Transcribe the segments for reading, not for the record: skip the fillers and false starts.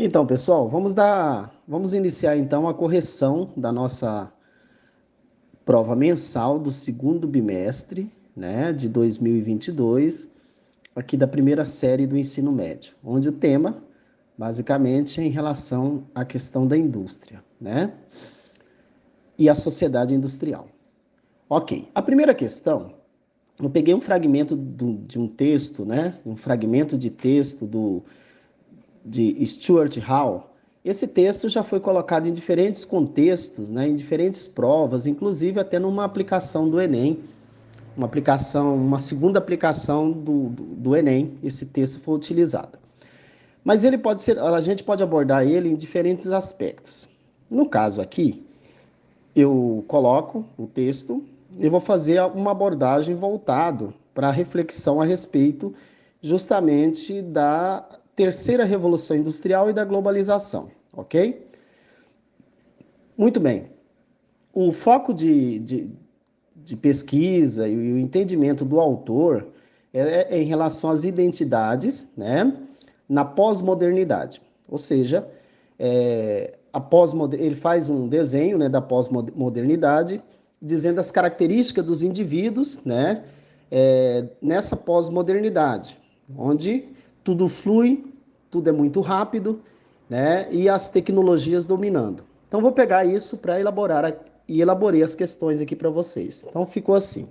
Então, pessoal, vamos iniciar então a correção da nossa prova mensal do segundo bimestre, né, de 2022, aqui da primeira série do ensino médio, onde o tema, basicamente, é em relação à questão da indústria, né, e a sociedade industrial. Ok, a primeira questão, eu peguei um fragmento de um texto, né, um fragmento de texto de Stuart Hall. Esse texto já foi colocado em diferentes contextos, né, em diferentes provas, inclusive até numa aplicação do Enem, uma segunda aplicação do Enem, esse texto foi utilizado. Mas a gente pode abordar ele em diferentes aspectos. No caso aqui, eu coloco o texto e vou fazer uma abordagem voltado para a reflexão a respeito justamente da terceira revolução industrial e da globalização, ok? Muito bem. O foco de pesquisa e o entendimento do autor é em relação às identidades, né, na pós-modernidade. Ou seja, ele faz um desenho, né, da pós-modernidade, dizendo as características dos indivíduos, né, nessa pós-modernidade, onde tudo flui, tudo é muito rápido, né, e as tecnologias dominando. Então, vou pegar isso para elaborar e elaborei as questões aqui para vocês. Então, ficou assim.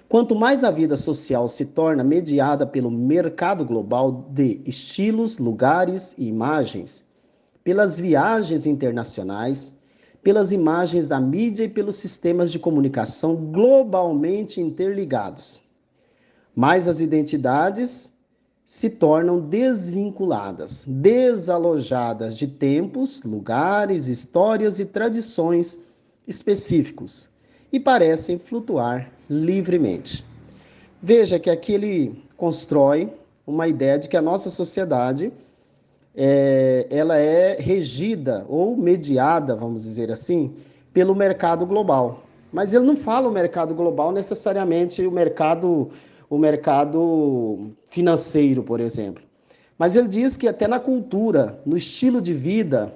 Quanto mais a vida social se torna mediada pelo mercado global de estilos, lugares e imagens, pelas viagens internacionais, pelas imagens da mídia e pelos sistemas de comunicação globalmente interligados, mais as identidades se tornam desvinculadas, desalojadas de tempos, lugares, histórias e tradições específicos e parecem flutuar livremente. Veja que aqui ele constrói uma ideia de que a nossa sociedade ela é regida ou mediada, vamos dizer assim, pelo mercado global. Mas ele não fala o mercado global necessariamente o mercado financeiro, por exemplo. Mas ele diz que até na cultura, no estilo de vida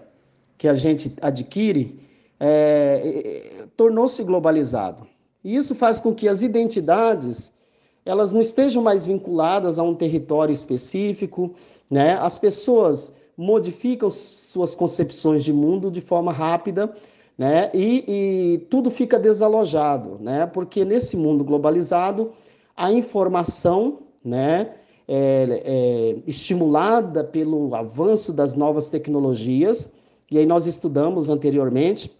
que a gente adquire, tornou-se globalizado. E isso faz com que as identidades elas não estejam mais vinculadas a um território específico, né? As pessoas modificam suas concepções de mundo de forma rápida, né? E tudo fica desalojado, né? Porque nesse mundo globalizado, a informação, né? Estimulada pelo avanço das novas tecnologias, e aí nós estudamos anteriormente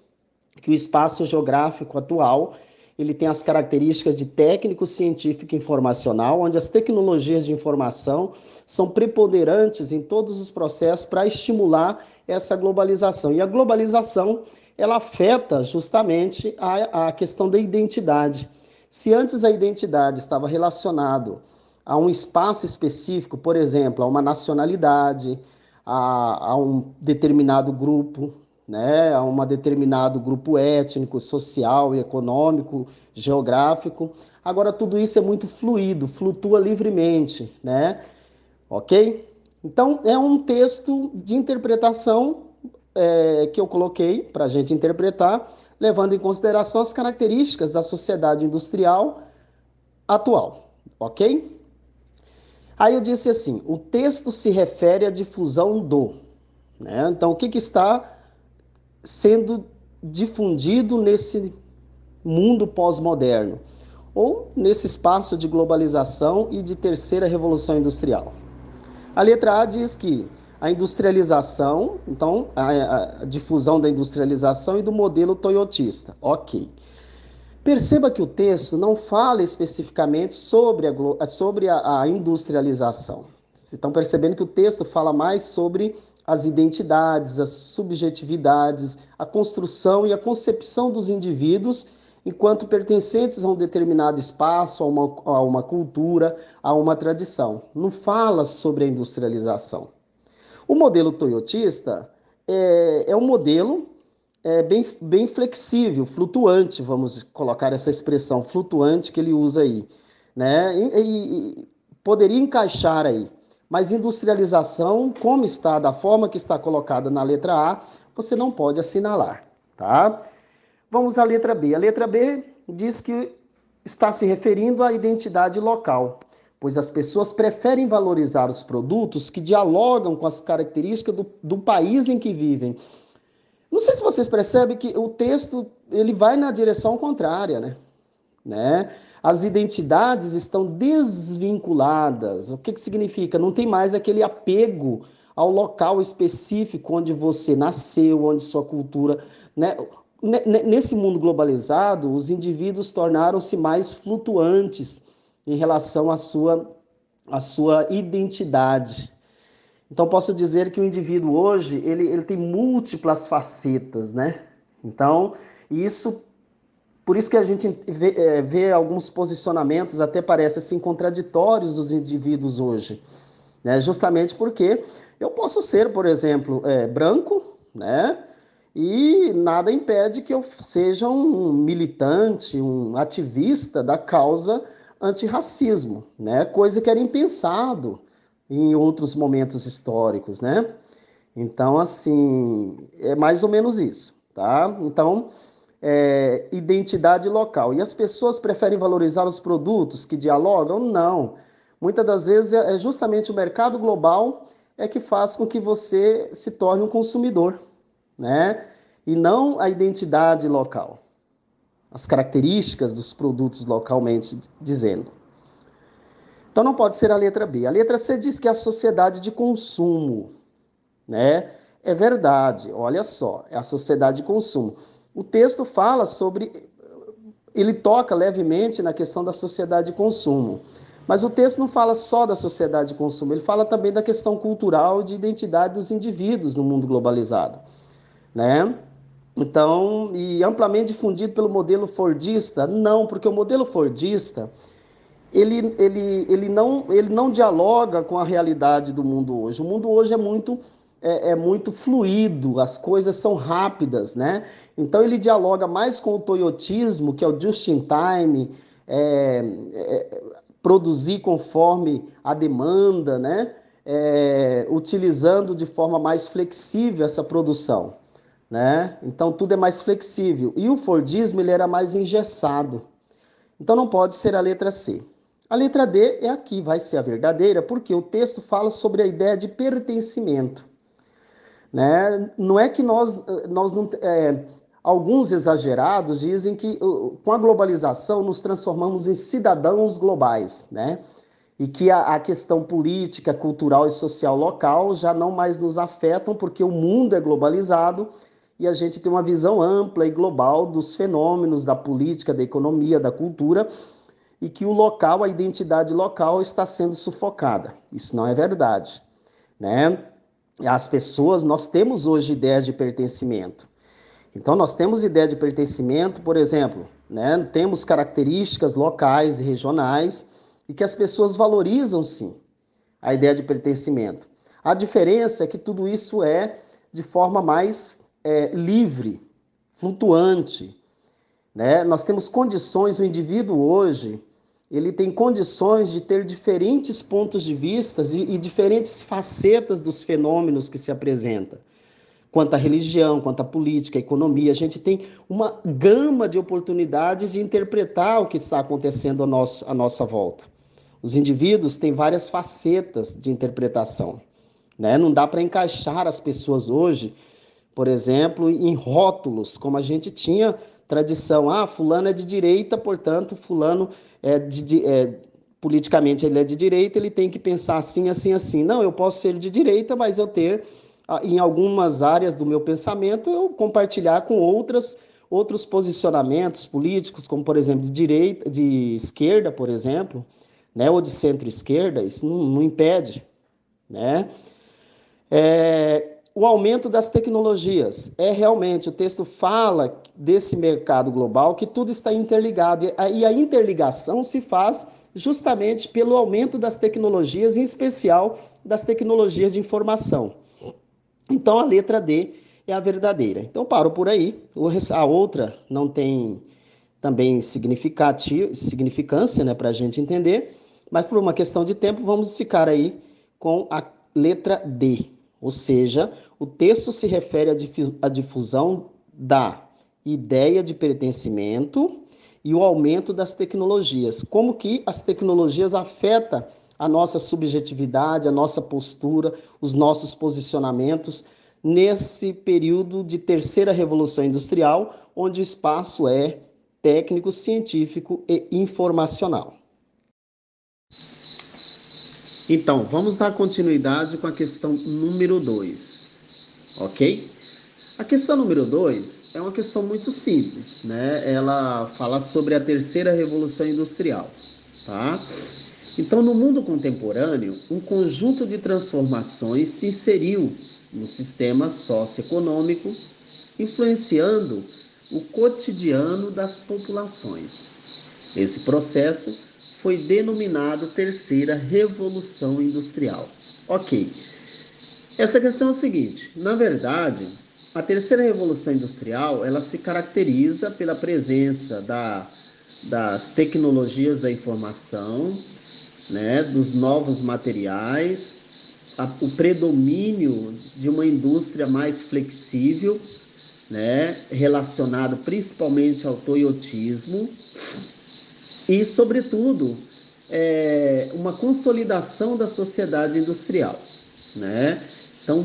que o espaço geográfico atual ele tem as características de técnico, científico e informacional, onde as tecnologias de informação são preponderantes em todos os processos para estimular essa globalização. E a globalização, ela afeta justamente a questão da identidade. Se antes a identidade estava relacionado a um espaço específico, por exemplo, a uma nacionalidade, a um determinado grupo, né, a um determinado grupo étnico, social e econômico, geográfico. Agora, tudo isso é muito fluido, flutua livremente, né? Ok? Então, é um texto de interpretação que eu coloquei para a gente interpretar, levando em consideração as características da sociedade industrial atual, ok? Aí eu disse assim, o texto se refere à difusão do, né? Então, o que está sendo difundido nesse mundo pós-moderno ou nesse espaço de globalização e de terceira revolução industrial. A letra A diz que a industrialização, então a difusão da industrialização e do modelo toyotista. Ok. Perceba que o texto não fala especificamente sobre a industrialização. Vocês estão percebendo que o texto fala mais sobre as identidades, as subjetividades, a construção e a concepção dos indivíduos enquanto pertencentes a um determinado espaço, a uma cultura, a uma tradição. Não fala sobre a industrialização. O modelo toyotista é um modelo bem flexível, flutuante, vamos colocar essa expressão flutuante que ele usa aí, né? E poderia encaixar aí. Mas industrialização, como está, da forma que está colocada na letra A, você não pode assinalar, tá? Vamos à letra B. A letra B diz que está se referindo à identidade local, pois as pessoas preferem valorizar os produtos que dialogam com as características do país em que vivem. Não sei se vocês percebem que o texto ele vai na direção contrária, né? As identidades estão desvinculadas. O que significa? Não tem mais aquele apego ao local específico onde você nasceu, onde sua cultura, né? Nesse mundo globalizado, os indivíduos tornaram-se mais flutuantes em relação à sua identidade. Então, posso dizer que o indivíduo hoje, ele tem múltiplas facetas, né? Então, isso, por isso que a gente vê alguns posicionamentos, até parece assim, contraditórios dos indivíduos hoje, né? Justamente porque eu posso ser, por exemplo, branco, né? E nada impede que eu seja um militante, um ativista da causa antirracismo, né? Coisa que era impensado em outros momentos históricos, né? Então, assim, é mais ou menos isso, tá? Então, identidade local. E as pessoas preferem valorizar os produtos que dialogam? Não. Muitas das vezes é justamente o mercado global que faz com que você se torne um consumidor, né? E não a identidade local, as características dos produtos localmente dizendo. Então não pode ser a letra B. A letra C diz que é a sociedade de consumo, né? É verdade, olha só, é a sociedade de consumo. O texto fala sobre, ele toca levemente na questão da sociedade de consumo, mas o texto não fala só da sociedade de consumo, ele fala também da questão cultural e de identidade dos indivíduos no mundo globalizado, né? Então, e amplamente difundido pelo modelo fordista? Não, porque o modelo fordista, ele não dialoga com a realidade do mundo hoje. O mundo hoje é muito fluido, as coisas são rápidas, né? Então ele dialoga mais com o toyotismo, que é o just in time, produzir conforme a demanda, né? Utilizando de forma mais flexível essa produção, né? Então tudo é mais flexível. E o Fordismo ele era mais engessado. Então não pode ser a letra C. A letra D é aqui, vai ser a verdadeira, porque o texto fala sobre a ideia de pertencimento, né? Não é que nós não, alguns exagerados dizem que com a globalização nos transformamos em cidadãos globais, né? E que a questão política, cultural e social local já não mais nos afetam porque o mundo é globalizado e a gente tem uma visão ampla e global dos fenômenos da política, da economia, da cultura e que o local, a identidade local está sendo sufocada. Isso não é verdade, né? As pessoas, nós temos hoje ideias de pertencimento. Então, nós temos ideia de pertencimento, por exemplo, né? Temos características locais e regionais e que as pessoas valorizam, sim, a ideia de pertencimento. A diferença é que tudo isso é de forma mais livre, flutuante, né? Nós temos condições, o indivíduo hoje, ele tem condições de ter diferentes pontos de vista e diferentes facetas dos fenômenos que se apresentam. Quanto à religião, quanto à política, à economia, a gente tem uma gama de oportunidades de interpretar o que está acontecendo à nossa volta. Os indivíduos têm várias facetas de interpretação, né? Não dá para encaixar as pessoas hoje, por exemplo, em rótulos, como a gente tinha tradição. Ah, fulano é de direita, portanto, fulano politicamente ele é de direita, ele tem que pensar assim, assim, assim. Não, eu posso ser de direita, mas eu ter, em algumas áreas do meu pensamento, eu compartilhar com outros posicionamentos políticos, como, por exemplo, de direita, de esquerda, por exemplo, né, ou de centro-esquerda, isso não impede, né? O aumento das tecnologias. Realmente, o texto fala desse mercado global, que tudo está interligado. E a interligação se faz justamente pelo aumento das tecnologias, em especial das tecnologias de informação. Então, a letra D é a verdadeira. Então, paro por aí. A outra não tem também significância, né, para a gente entender, mas por uma questão de tempo, vamos ficar aí com a letra D, ou seja, o texto se refere à difusão da ideia de pertencimento e o aumento das tecnologias. Como que as tecnologias afetam a nossa subjetividade, a nossa postura, os nossos posicionamentos nesse período de terceira revolução industrial, onde o espaço é técnico, científico e informacional. Então, vamos dar continuidade com a questão número 2, ok? A questão número 2 é uma questão muito simples, né? Ela fala sobre a terceira revolução industrial, tá? Então, no mundo contemporâneo, um conjunto de transformações se inseriu no sistema socioeconômico, influenciando o cotidiano das populações. Esse processo foi denominado Terceira Revolução Industrial. Ok, essa questão é o seguinte, na verdade, a Terceira Revolução Industrial, ela se caracteriza pela presença das tecnologias da informação, né, dos novos materiais, o predomínio de uma indústria mais flexível, né, relacionado principalmente ao toyotismo e, sobretudo, uma consolidação da sociedade industrial, né? Então,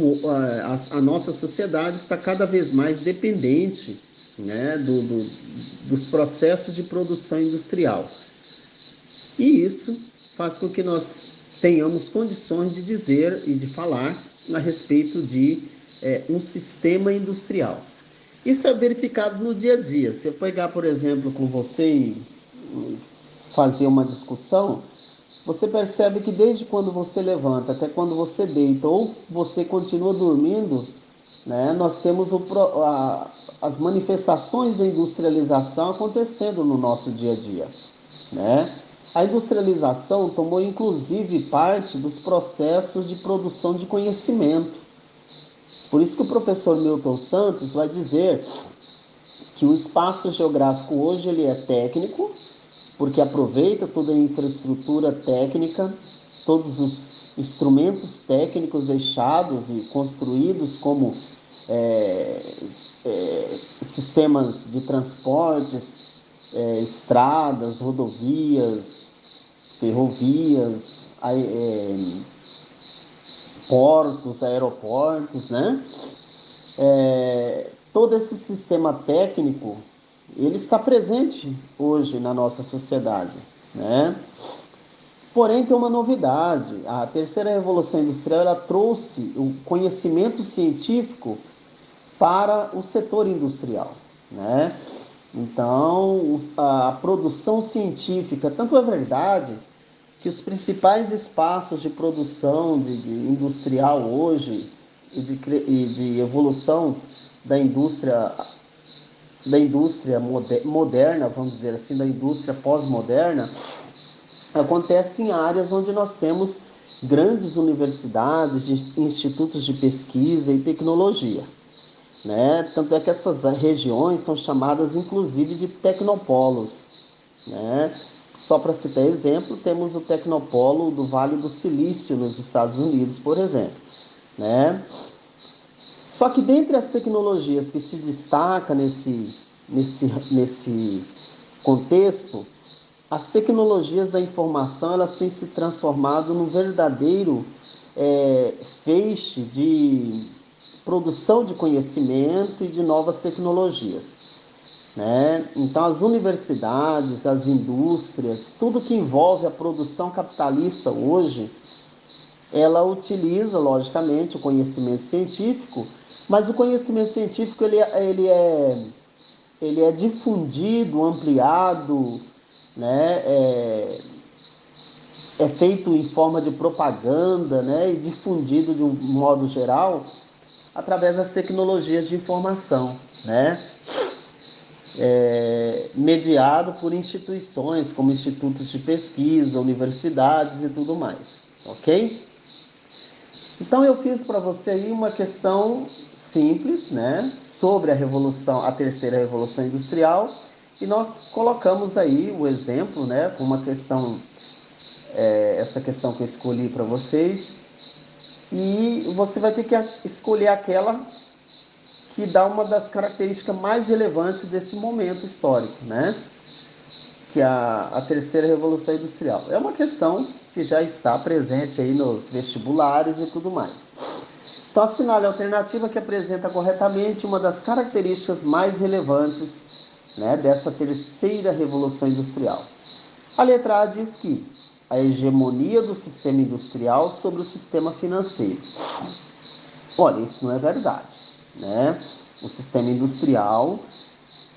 a nossa sociedade está cada vez mais dependente, né, dos processos de produção industrial. E isso faz com que nós tenhamos condições de dizer e de falar a respeito de um sistema industrial. Isso é verificado no dia a dia. Se eu pegar, por exemplo, com você e fazer uma discussão, você percebe que desde quando você levanta até quando você deita ou você continua dormindo, né, nós temos as manifestações da industrialização acontecendo no nosso dia a dia, né? A industrialização tomou inclusive parte dos processos de produção de conhecimento. Por isso que o professor Milton Santos vai dizer que o espaço geográfico hoje ele é técnico, porque aproveita toda a infraestrutura técnica, todos os instrumentos técnicos deixados e construídos como sistemas de transportes, estradas, rodovias, ferrovias, portos, aeroportos, né? Todo esse sistema técnico, ele está presente hoje na nossa sociedade, né? Porém, tem uma novidade. A terceira revolução industrial ela trouxe o conhecimento científico para o setor industrial, né? Então, a produção científica, tanto é verdade que os principais espaços de produção de industrial hoje e de evolução da indústria moderna, vamos dizer assim, da indústria pós-moderna, acontece em áreas onde nós temos grandes universidades, institutos de pesquisa e tecnologia, né? Tanto é que essas regiões são chamadas inclusive de tecnopolos, né? Só para citar exemplo, temos o tecnopolo do Vale do Silício nos Estados Unidos, por exemplo, né? Só que dentre as tecnologias que se destacam nesse contexto, as tecnologias da informação elas têm se transformado num verdadeiro feixe de produção de conhecimento e de novas tecnologias, né? Então as universidades, as indústrias, tudo que envolve a produção capitalista hoje, ela utiliza logicamente o conhecimento científico, mas o conhecimento científico ele é difundido, ampliado, né? É feito em forma de propaganda, né? E difundido de um modo geral através das tecnologias de informação, né? Mediado por instituições como institutos de pesquisa, universidades e tudo mais, ok? Então eu fiz para você aí uma questão simples, né, sobre a terceira revolução industrial, e nós colocamos aí o exemplo, né, com uma questão, essa questão que eu escolhi para vocês, e você vai ter que escolher aquela que dá uma das características mais relevantes desse momento histórico, né? Que é a terceira revolução industrial. É uma questão que já está presente aí nos vestibulares e tudo mais. Então, assinale a alternativa que apresenta corretamente uma das características mais relevantes, né, dessa terceira revolução industrial. A letra A diz que a hegemonia do sistema industrial sobre o sistema financeiro. Olha, isso não é verdade, né? O sistema industrial,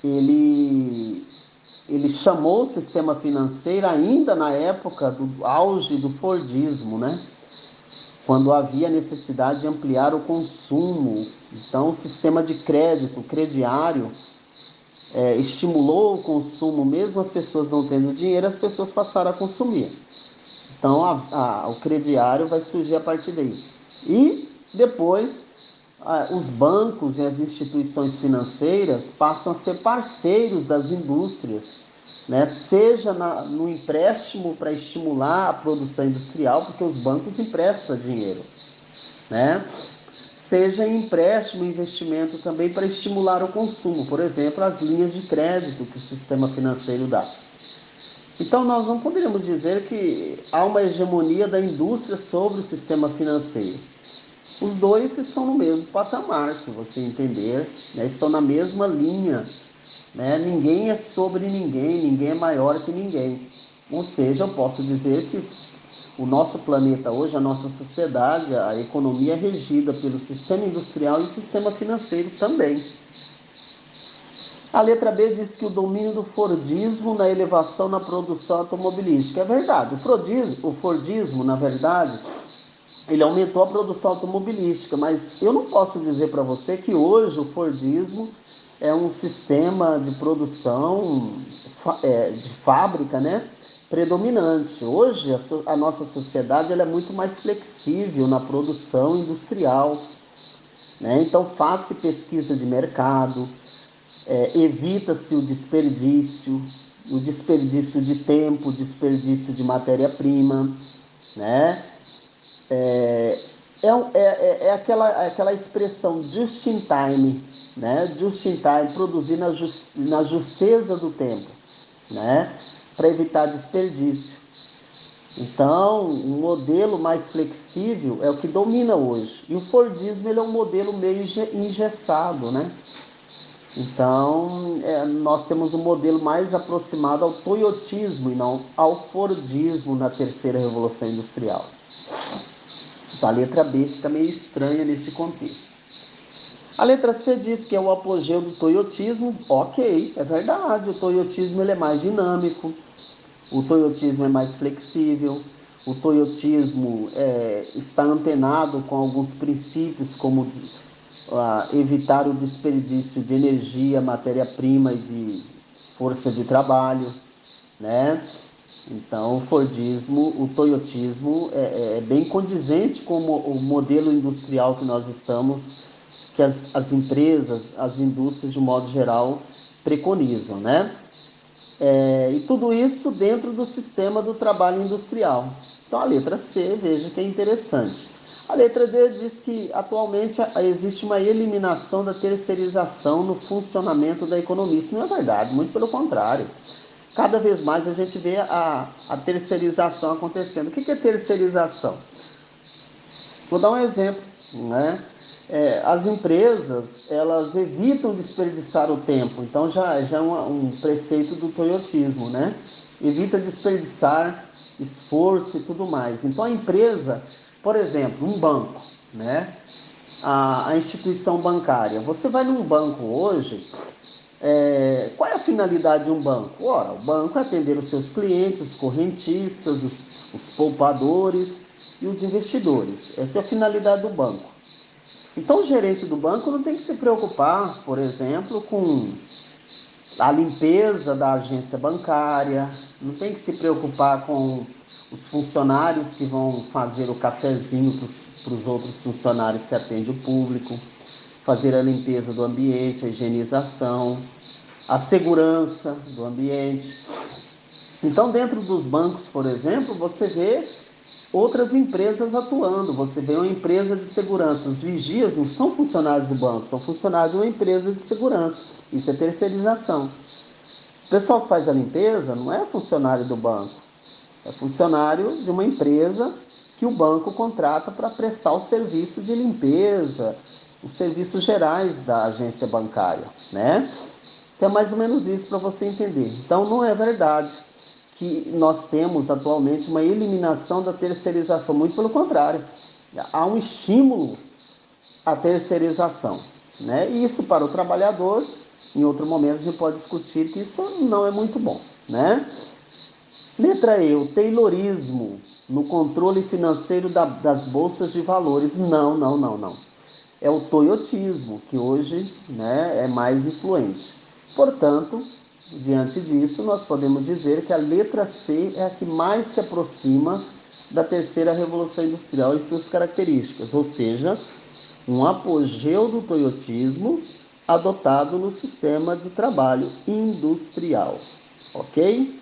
ele chamou o sistema financeiro ainda na época do auge do Fordismo, né? Quando havia necessidade de ampliar o consumo. Então, o sistema de crédito, crediário, estimulou o consumo, mesmo as pessoas não tendo dinheiro, as pessoas passaram a consumir. Então, o crediário vai surgir a partir daí. E depois, os bancos e as instituições financeiras passam a ser parceiros das indústrias, né? Seja no empréstimo para estimular a produção industrial, porque os bancos emprestam dinheiro, né? Seja em empréstimo e investimento também para estimular o consumo, por exemplo, as linhas de crédito que o sistema financeiro dá. Então, nós não poderíamos dizer que há uma hegemonia da indústria sobre o sistema financeiro. Os dois estão no mesmo patamar, se você entender, né? Estão na mesma linha, né? Ninguém é sobre ninguém, ninguém é maior que ninguém. Ou seja, eu posso dizer que o nosso planeta hoje, a nossa sociedade, a economia é regida pelo sistema industrial e o sistema financeiro também. A letra B diz que o domínio do Fordismo na elevação na produção automobilística. É verdade, o Fordismo, na verdade, ele aumentou a produção automobilística, mas eu não posso dizer para você que hoje o Fordismo é um sistema de produção de fábrica, né, predominante. Hoje a nossa sociedade ela é muito mais flexível na produção industrial, né? Então faz-se pesquisa de mercado, evita-se o desperdício de tempo, o desperdício de matéria-prima, né? É aquela expressão just in time, né? Just in time, produzir na justeza do tempo, né? Para evitar desperdício. Então, um modelo mais flexível é o que domina hoje. E o Fordismo ele é um modelo meio engessado, né? Então, nós temos um modelo mais aproximado ao toyotismo e não ao Fordismo na terceira revolução industrial. Então, a letra B fica meio estranha nesse contexto. A letra C diz que é o apogeu do toyotismo. Ok, é verdade. O toyotismo ele é mais dinâmico, o toyotismo é mais flexível, o toyotismo está antenado com alguns princípios como evitar o desperdício de energia, matéria-prima e de força de trabalho, né? Então, o toyotismo é bem condizente com o modelo industrial que nós estamos, que as empresas, as indústrias, de um modo geral, preconizam, né? E tudo isso dentro do sistema do trabalho industrial. Então, a letra C, veja que é interessante. A letra D diz que atualmente existe uma eliminação da terceirização no funcionamento da economia. Isso não é verdade, muito pelo contrário. Cada vez mais a gente vê a terceirização acontecendo. O que é terceirização? Vou dar um exemplo, né? As empresas, elas evitam desperdiçar o tempo. Então, já é um preceito do toyotismo, né? Evita desperdiçar esforço e tudo mais. Então, a empresa, por exemplo, um banco, né? A instituição bancária. Você vai num banco hoje, qual é a finalidade de um banco? Ora, o banco é atender os seus clientes, os correntistas, os poupadores e os investidores. Essa é a finalidade do banco. Então, o gerente do banco não tem que se preocupar, por exemplo, com a limpeza da agência bancária, não tem que se preocupar com os funcionários que vão fazer o cafezinho para os outros funcionários que atendem o público, fazer a limpeza do ambiente, a higienização, a segurança do ambiente. Então, dentro dos bancos, por exemplo, você vê outras empresas atuando. Você vê uma empresa de segurança, os vigias não são funcionários do banco, são funcionários de uma empresa de segurança. Isso é terceirização. O pessoal que faz a limpeza não é funcionário do banco, é funcionário de uma empresa que o banco contrata para prestar o serviço de limpeza, os serviços gerais da agência bancária, né? Então é mais ou menos isso para você entender. Então não é verdade que nós temos atualmente uma eliminação da terceirização, muito pelo contrário, há um estímulo à terceirização, né? E isso para o trabalhador, em outro momento a gente pode discutir que isso não é muito bom, né? Letra E, o taylorismo no controle financeiro das bolsas de valores. Não, não, não, não. É o toyotismo, que hoje, né, é mais influente. Portanto, diante disso, nós podemos dizer que a letra C é a que mais se aproxima da terceira revolução industrial e suas características, ou seja, um apogeu do toyotismo adotado no sistema de trabalho industrial. Ok?